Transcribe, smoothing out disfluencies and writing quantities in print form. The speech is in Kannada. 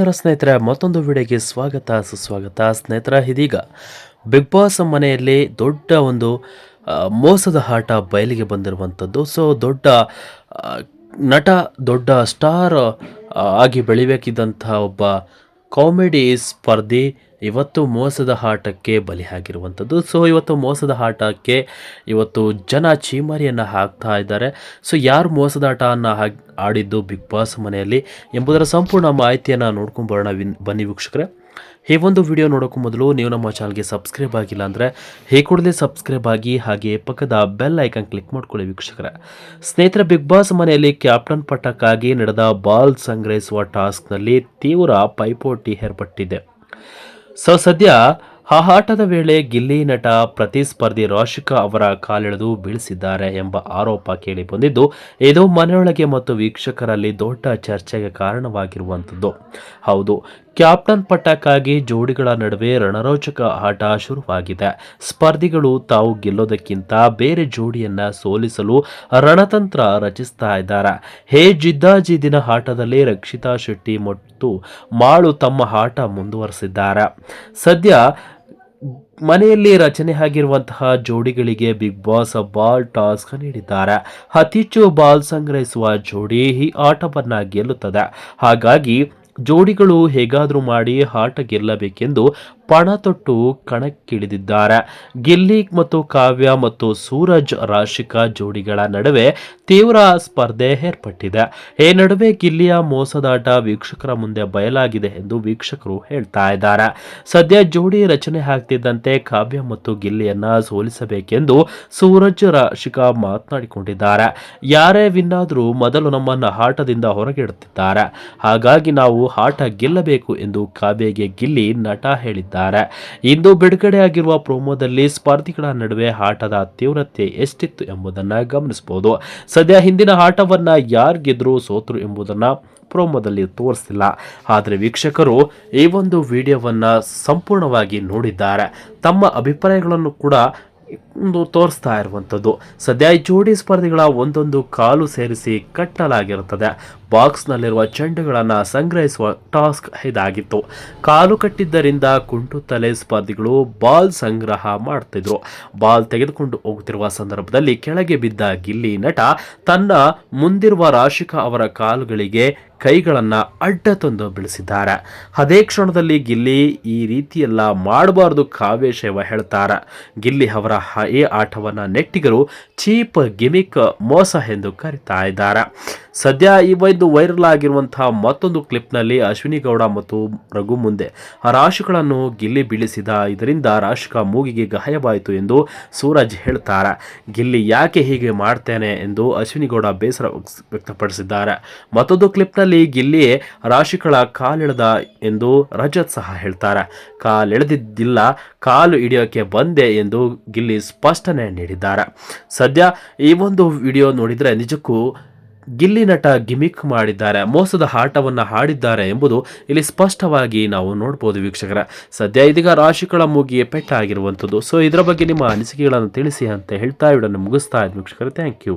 ನಮಸ್ಕಾರ ಸ್ನೇಹಿತರೆ, ಮತ್ತೊಂದು ವಿಡಿಯೋಗೆ ಸ್ವಾಗತ ಸುಸ್ವಾಗತ. ಸ್ನೇಹಿತರೆ, ಇದೀಗ ಬಿಗ್ ಬಾಸ್ ಮನೆಯಲ್ಲಿ ದೊಡ್ಡ ಒಂದು ಮೋಸದ ಆಟ ಬಯಲಿಗೆ ಬಂದಿರುವಂಥದ್ದು. ಸೊ ದೊಡ್ಡ ನಟ, ದೊಡ್ಡ ಸ್ಟಾರ್ ಆಗಿ ಬೆಳಿಬೇಕಿದ್ದಂಥ ಒಬ್ಬ ಕಾಮಿಡಿ ಸ್ಪರ್ಧಿ ಇವತ್ತು ಮೋಸದ ಆಟಕ್ಕೆ ಬಲಿಯಾಗಿರುವಂಥದ್ದು. ಸೊ ಇವತ್ತು ಮೋಸದ ಆಟಕ್ಕೆ ಇವತ್ತು ಜನ ಚೀಮಾರಿಯನ್ನು ಹಾಕ್ತಾ ಇದ್ದಾರೆ. ಸೊ ಯಾರು ಮೋಸದ ಆಟವನ್ನು ಆಡಿದ್ದು ಬಿಗ್ ಬಾಸ್ ಮನೆಯಲ್ಲಿ ಎಂಬುದರ ಸಂಪೂರ್ಣ ಮಾಹಿತಿಯನ್ನು ನೋಡ್ಕೊಂಬರೋಣ. ಬನ್ನಿ ವೀಕ್ಷಕರೇ, ಈ ಒಂದು ವಿಡಿಯೋ ನೋಡೋಕ್ಕೂ ಮೊದಲು ನೀವು ನಮ್ಮ ಚಾನಲ್ಗೆ ಸಬ್ಸ್ಕ್ರೈಬ್ ಆಗಿಲ್ಲ ಅಂದರೆ ಈ ಕೂಡಲೇ ಸಬ್ಸ್ಕ್ರೈಬ್ ಆಗಿ, ಹಾಗೆ ಪಕ್ಕದ ಬೆಲ್ ಐಕನ್ ಕ್ಲಿಕ್ ಮಾಡ್ಕೊಳ್ಳಿ ವೀಕ್ಷಕರೇ. ಸ್ನೇಹಿತರೆ, ಬಿಗ್ ಬಾಸ್ ಮನೆಯಲ್ಲಿ ಕ್ಯಾಪ್ಟನ್ ಪಟ್ಟಕ್ಕಾಗಿ ನಡೆದ ಬಾಲ್ ಸಂಗ್ರಹಿಸುವ ಟಾಸ್ಕ್ನಲ್ಲಿ ತೀವ್ರ ಪೈಪೋಟಿ ಏರ್ಪಟ್ಟಿದೆ. ಸೊ ಸದ್ಯ ಆ ಆಟದ ವೇಳೆ ಗಿಲ್ಲಿ ನಟ ಪ್ರತಿಸ್ಪರ್ಧಿ ರಾಶಿಕಾ ಅವರ ಕಾಲೆಳೆದು ಬೀಳಿಸಿದ್ದಾರೆ ಎಂಬ ಆರೋಪ ಕೇಳಿ ಬಂದಿದ್ದು, ಇದು ಮನೆಯೊಳಗೆ ಮತ್ತು ವೀಕ್ಷಕರಲ್ಲಿ ದೊಡ್ಡ ಚರ್ಚೆಗೆ ಕಾರಣವಾಗಿರುವಂಥದ್ದು. ಹೌದು, ಕ್ಯಾಪ್ಟನ್ ಪಟ್ಟಕ್ಕಾಗಿ ಜೋಡಿಗಳ ನಡುವೆ ರಣರೋಚಕ ಆಟ ಶುರುವಾಗಿದೆ. ಸ್ಪರ್ಧಿಗಳು ತಾವು ಗೆಲ್ಲೋದಕ್ಕಿಂತ ಬೇರೆ ಜೋಡಿಯನ್ನ ಸೋಲಿಸಲು ರಣತಂತ್ರ ರಚಿಸ್ತಾ ಇದ್ದಾರೆ. ಹೇ ಜಿದ್ದಾಜಿದ್ದಿನ ಆಟದಲ್ಲಿ ರಕ್ಷಿತಾ ಶೆಟ್ಟಿ ಮತ್ತು ಮಾಳು ತಮ್ಮ ಆಟ ಮುಂದುವರೆಸಿದ್ದಾರೆ. ಸದ್ಯ ಮನೆಯಲ್ಲಿ ರಚನೆ ಆಗಿರುವಂತಹ ಜೋಡಿಗಳಿಗೆ ಬಿಗ್ ಬಾಸ್ ಬಾಲ್ ಟಾಸ್ಕ್ ನೀಡಿದ್ದಾರೆ. ಅತಿ ಹೆಚ್ಚು ಬಾಲ್ ಸಂಗ್ರಹಿಸುವ ಜೋಡಿ ಈ ಆಟವನ್ನ ಗೆಲ್ಲುತ್ತದೆ. ಹಾಗಾಗಿ ಜೋಡಿಗಳು ಹೇಗಾದರೂ ಮಾಡಿ ಆಟ ಗೆಲ್ಲಬೇಕೆಂದು ಪಣ ತೊಟ್ಟು ಕಣಕ್ಕಿಳಿದಿದ್ದಾರೆ. ಗಿಲ್ಲಿ ಮತ್ತು ಕಾವ್ಯ ಮತ್ತು ಸೂರಜ್ ರಾಶಿಕಾ ಜೋಡಿಗಳ ನಡುವೆ ತೀವ್ರ ಸ್ಪರ್ಧೆ ಏರ್ಪಟ್ಟಿದೆ. ಈ ನಡುವೆ ಗಿಲ್ಲಿಯ ಮೋಸದಾಟ ವೀಕ್ಷಕರ ಮುಂದೆ ಬಯಲಾಗಿದೆ ಎಂದು ವೀಕ್ಷಕರು ಹೇಳ್ತಾ ಇದ್ದಾರೆ. ಸದ್ಯ ಜೋಡಿ ರಚನೆ ಆಗ್ತಿದ್ದಂತೆ ಕಾವ್ಯ ಮತ್ತು ಗಿಲ್ಲಿಯನ್ನ ಸೋಲಿಸಬೇಕೆಂದು ಸೂರಜ್ ರಾಶಿಕಾ ಮಾತನಾಡಿಕೊಂಡಿದ್ದಾರೆ. ಯಾರೇ ವಿನ್ ಆದರೂ ಮೊದಲು ನಮ್ಮನ್ನ ಆಟದಿಂದ ಹೊರಗಿಡುತ್ತಿದ್ದಾರೆ, ಹಾಗಾಗಿ ನಾವು ಆಟ ಗೆಲ್ಲಬೇಕು ಎಂದು ಕಾವ್ಯಗೆ ಗಿಲ್ಲಿ ನಟ ಹೇಳಿದ್ದಾರೆ. ಇಂದು ಬಿಡುಗಡೆಯಾಗಿರುವ ಪ್ರೋಮೋದಲ್ಲಿ ಸ್ಪರ್ಧಿಗಳ ನಡುವೆ ಆಟದ ತೀವ್ರತೆ ಎಷ್ಟಿತ್ತು ಎಂಬುದನ್ನು ಗಮನಿಸಬಹುದು. ಸದ್ಯ ಹಿಂದಿನ ಆಟವನ್ನ ಯಾರು ಗೆದ್ರು ಸೋತರು ಎಂಬುದನ್ನ ಪ್ರೋಮೋದಲ್ಲಿ ತೋರಿಸಿಲ್ಲ. ಆದರೆ ವೀಕ್ಷಕರು ಈ ಒಂದು ವಿಡಿಯೋವನ್ನ ಸಂಪೂರ್ಣವಾಗಿ ನೋಡಿದ್ದಾರೆ. ತಮ್ಮ ಅಭಿಪ್ರಾಯಗಳನ್ನು ಕೂಡ ತೋರಿಸ್ತಾ ಇರುವಂಥದ್ದು. ಸದ್ಯ ಈ ಜೋಡಿ ಸ್ಪರ್ಧಿಗಳ ಒಂದೊಂದು ಕಾಲು ಸೇರಿಸಿ ಕಟ್ಟಲಾಗಿರುತ್ತದೆ. ಬಾಕ್ಸ್ನಲ್ಲಿರುವ ಚೆಂಡುಗಳನ್ನು ಸಂಗ್ರಹಿಸುವ ಟಾಸ್ಕ್ ಇದಾಗಿತ್ತು. ಕಾಲು ಕಟ್ಟಿದ್ದರಿಂದ ಕುಂಟುತ್ತಲೇ ಸ್ಪರ್ಧಿಗಳು ಬಾಲ್ ಸಂಗ್ರಹ ಮಾಡ್ತಿದ್ರು. ಬಾಲ್ ತೆಗೆದುಕೊಂಡು ಹೋಗುತ್ತಿರುವ ಸಂದರ್ಭದಲ್ಲಿ ಕೆಳಗೆ ಬಿದ್ದ ಗಿಲ್ಲಿ ನಟ ತನ್ನ ಮುಂದಿರುವ ರಾಶಿಕಾ ಅವರ ಕಾಲುಗಳಿಗೆ ಕೈಗಳನ್ನ ಅಡ್ಡ ತಂದು ಬೀಳಿಸಿದ್ದಾರೆ. ಅದೇ ಕ್ಷಣದಲ್ಲಿ ಗಿಲ್ಲಿ ಈ ರೀತಿಯೆಲ್ಲ ಮಾಡಬಾರ್ದು ಕಾವ್ಯ ಶೈವ ಹೇಳ್ತಾರೆ. ಗಿಲ್ಲಿ ಅವರ ಈ ಆಟವನ್ನ ನೆಟ್ಟಿಗರು ಚೀಪ್ ಗಿಮಿಕ್ ಮೋಸ ಎಂದು ಕರೀತಾ ಇದ್ದಾರೆ. ಸದ್ಯ ಈ ಒಂದು ವೈರಲ್ ಆಗಿರುವಂತಹ ಮತ್ತೊಂದು ಕ್ಲಿಪ್ನಲ್ಲಿ ಅಶ್ವಿನಿ ಗೌಡ ಮತ್ತು ರಘು ಮುಂದೆ ರಾಶಿಗಳನ್ನು ಗಿಲ್ಲಿ ಬೀಳಿಸಿದ. ಇದರಿಂದ ರಾಶಿಕಾ ಮೂಗಿಗೆ ಗಾಯವಾಯಿತು ಎಂದು ಸೂರಜ್ ಹೇಳ್ತಾರೆ. ಗಿಲ್ಲಿ ಯಾಕೆ ಹೀಗೆ ಮಾಡ್ತೇನೆ ಎಂದು ಅಶ್ವಿನಿ ಗೌಡ ಬೇಸರ ವ್ಯಕ್ತಪಡಿಸಿದ್ದಾರೆ. ಮತ್ತೊಂದು ಕ್ಲಿಪ್ನಲ್ಲಿ ಗಿಲ್ಲಿ ರಾಶಿಗಳ ಕಾಲೆಳೆದ ಎಂದು ರಜತ್ ಸಹ ಹೇಳ್ತಾರೆ. ಕಾಲೆಳೆದಿದ್ದಿಲ್ಲ, ಕಾಲು ಹಿಡಿಯೋಕೆ ಬಂದೆ ಎಂದು ಗಿಲ್ಲಿ ಸ್ಪಷ್ಟನೆ ನೀಡಿದ್ದಾರೆ. ಸದ್ಯ ಈ ಒಂದು ವಿಡಿಯೋ ನೋಡಿದರೆ ನಿಜಕ್ಕೂ ಗಿಲ್ಲಿ ನಟ ಗಿಮಿಕ್ ಮಾಡಿದ್ದಾರೆ, ಮೋಸದ ಆಟವನ್ನು ಆಡಿದ್ದಾರೆ ಎಂಬುದು ಇಲ್ಲಿ ಸ್ಪಷ್ಟವಾಗಿ ನಾವು ನೋಡ್ಬೋದು ವೀಕ್ಷಕರ. ಸದ್ಯ ಇದೀಗ ರಾಶಿಗಳ ಮೂಗಿಗೆ ಪೆಟ್ಟಾಗಿರುವಂಥದ್ದು. ಸೊ ಇದರ ಬಗ್ಗೆ ನಿಮ್ಮ ಅನಿಸಿಕೆಗಳನ್ನು ತಿಳಿಸಿ ಅಂತ ಹೇಳ್ತಾ ವಿಡಿಯೋನ ಮುಗಿಸ್ತಾ ಇದ್ದೀನಿ ವೀಕ್ಷಕರ. Thank you.